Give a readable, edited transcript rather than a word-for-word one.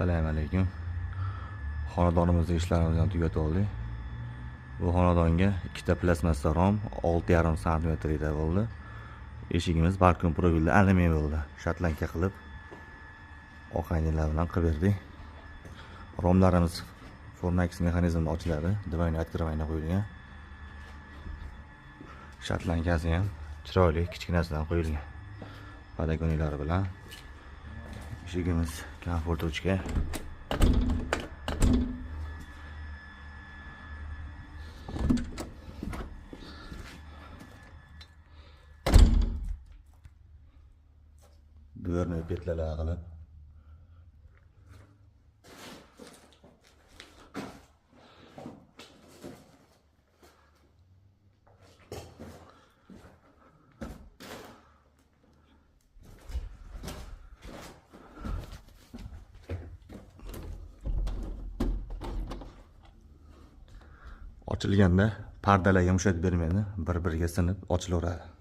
Assalomu alaykum. Xonadonimizda ishlarimizni tugatib oldik. Bu xonadonga ikkita plastmassa rom 6,5 sm ida bo'ldi. Eshigimiz balkon profilda alyumin bo'ldi. Shotlanka qilib oqaynilar bilan qilib berdik. Romlarimiz Fornax mexanizmda ochiladi. Двойной открывание qo'yilgan. Shotlankasi ham chiroyli kichkinasidan qo'yilgan. Podogoniylari bilan eshigimiz komfort ruchka. Dverni petlalar qilib ochilganda pardalar yumshatib bermaydi, bir-biriga sinib ochilaveradi.